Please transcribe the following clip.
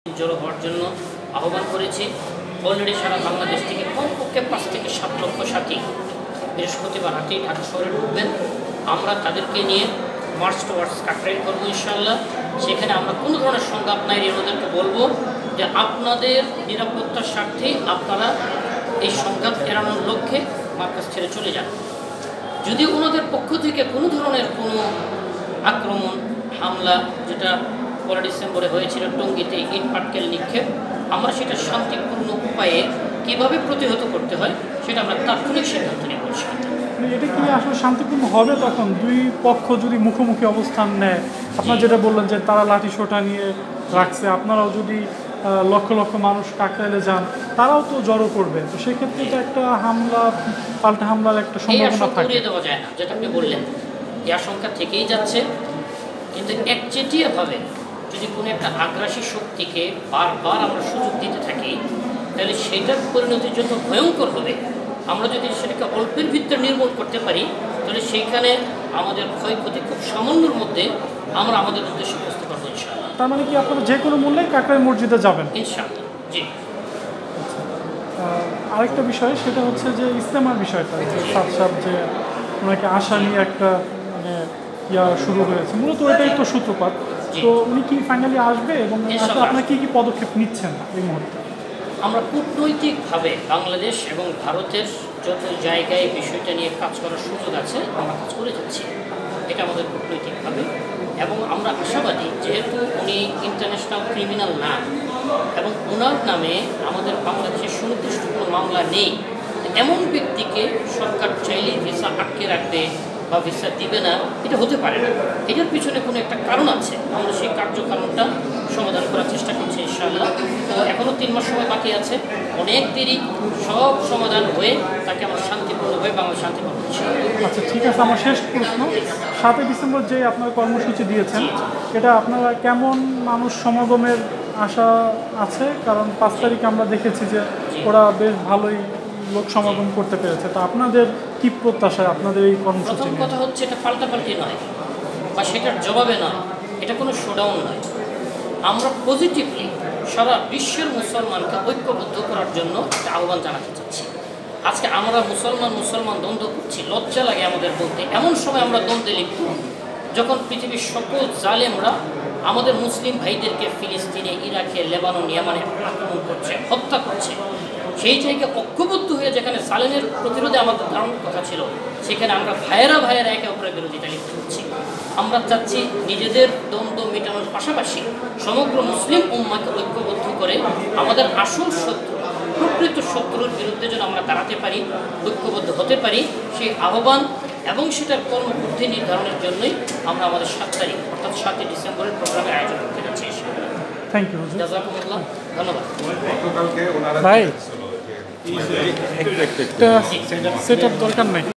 জড়ো হওয়ার জন্য আহ্বান করেছি। অলরেডি সারা বাংলাদেশ থেকে কমপক্ষে 5 থেকে 7 লক্ষ সাথী বৃহস্পতিবার রাতে ঢাকা শহরে ঢুকবেন। আমরা তাদেরকে নিয়ে মার্চ টুয়ার্ডস কাকরাইল করবো ইনশাআল্লাহ। সেখানে আমরা কোনো ধরনের সংঘাত নাই, ওনাদেরকে বলবো যে আপনাদের নিরাপত্তার স্বার্থে আপনারা এই সংঘাত এড়ানোর লক্ষ্যে মার্কাজ ছেড়ে চলে যান। যদি ওনাদের পক্ষ থেকে কোনো ধরনের কোনো আক্রমণ হামলা, যেটা পরে ডিসেম্বরে হয়েছিল টঙ্গীতে ইট পাটকেল নিক্ষেপ, আমরা সেটা শান্তিপূর্ণ উপায়ে কীভাবে প্রতিহত করতে হয় সেটা আমরা তাৎক্ষণিক সিদ্ধান্ত নেব। এটা কি আসলে শান্তিপূর্ণ হবে তখন দুই পক্ষ যদি মুখোমুখি অবস্থান নেয়? আপনারা যেটা বললেন যে তারা লাঠি সোটা নিয়ে রাখছে, আপনারাও যদি লক্ষ লক্ষ মানুষ কাকরাইলে যান তারাও তো জড়ো করবে, তো সেক্ষেত্রে তো একটা হামলা পাল্টা হামলার একটা সম্ভাবনা থাকে। দেওয়া যায় না, যেটা আপনি বললেন এই আশঙ্কা থেকেই যাচ্ছে। কিন্তু একচেটিয়াভাবে যদি কোনো একটা আগ্রাসী শক্তিকে বারবার আমরা সুযোগ দিতে থাকি তাহলে সেটার পরিণতি যত ভয়ঙ্কর হবে। আমরা যদি সেটাকে অল্পের ভিতরে নির্মূল করতে পারি তাহলে সেইখানে আমাদের ক্ষয়ক্ষতি খুব সামান্যর মধ্যে আমরা আমাদের উদ্দেশ্যে বুঝতে পারবো ইনশাআল্লাহ। তার মানে কি আপনারা যে কোনো মূল্যে কাকরাইল মসজিদে যাবেন ইনশাআল্লাহ? জি। আরেকটা বিষয় সেটা হচ্ছে যে ইস্তেমার বিষয়টা, সাত যে ওনাকে আশা নিয়ে একটা মানে শুরু হয়েছে, মূলত ওইটাই তো সূত্রপাত। তো উনি কি ফাইনালি আসবে এবং আপনারা কি কি পদক্ষেপ নিচ্ছেন এই মুহূর্তে? আমরা কূটনৈতিকভাবে বাংলাদেশ এবং ভারতের যত জায়গায় বিষয়টা নিয়ে কাজ করার সুযোগ আছে আমরা কাজ করে যাচ্ছি, এটা আমাদের কূটনৈতিকভাবে। এবং আমরা আশাবাদী, যেহেতু উনি ইন্টারন্যাশনাল ক্রিমিনাল না এবং ওনার নামে আমাদের বাংলাদেশের সুনির্দিষ্ট কোনো মামলা নেই, এমন ব্যক্তিকে সরকার চাইলেই ভিসা আটকে রাখবে বা ভিসা দিবে না, এটা হতে পারে না। এটার পিছনে কোনো একটা কারণ আছে, আমরা সেই কার্যকারণটা সমাধান করার চেষ্টা করছি ইনশাআল্লাহ। তো এখনও 3 মাস সময় বাকি আছে, অনেক দেরি, সব সমাধান হয়ে তাকে আমরা শান্তিপূর্ণভাবে বাংলা শান্তি পাবো। আচ্ছা, ঠিক আছে। আমার শেষ প্রশ্ন, 7 ডিসেম্বর যে আপনারা কর্মসূচি দিয়েছেন এটা আপনারা কেমন মানুষ সমাগমের আশা আছে? কারণ 5 তারিখে আমরা দেখেছি যে ওরা বেশ ভালোই লোক সমাগম করতে পেরেছে, তো আপনাদের কি প্রত্যাশা আপনাদের এই কর্মসূচি? প্রথম কথা হচ্ছে এটা পাল্টাপাল্টি নয় বা সেটার জবাবে নয়, এটা কোনো শোডাউন নয়। আমরা পজিটিভলি সারা বিশ্বের মুসলমানকে ঐক্যবদ্ধ করার জন্য একটা আহ্বান জানাতে চাচ্ছি। আজকে আমরা মুসলমান দ্বন্দ্ব করছি, লজ্জা লাগে আমাদের বলতে। এমন সময় আমরা দ্বন্দ্বে লিপ্ত যখন পৃথিবীর সকল জালেমরা আমাদের মুসলিম ভাইদেরকে ফিলিস্তিনে, ইরাকে, লেবানন, ইয়ামানে আক্রমণ করছে, হত্যা করছে। সেই জায়গায় ঐক্যবদ্ধ হয়ে যেখানে জালেমের প্রতিরোধে আমাদের ধারণ কথা ছিল, সেখানে আমরা ভাইয়েরা একে অপরের বিরোধিতা লিপ্ত হচ্ছি। আমরা চাচ্ছি নিজেদের দ্বন্দ্ব মেটানোর পাশাপাশি সমগ্র মুসলিম উম্মাকে ঐক্যবদ্ধ করে আমাদের আসল শত্রু, প্রকৃত শত্রুর বিরুদ্ধে যেন আমরা দাঁড়াতে পারি, ঐক্যবদ্ধ হতে পারি, সেই আহ্বান এবং সেটার কর্মপদ্ধতি নির্ধারণের জন্যই আমরা আমাদের 7 তারিখ অর্থাৎ 7 ডিসেম্বরের প্রোগ্রামের আয়োজন করতে যাচ্ছি। থ্যাংক ইউ, জাযাকুমুল্লাহ, ধন্যবাদ ভাই। সেট আপ দরকার নেই।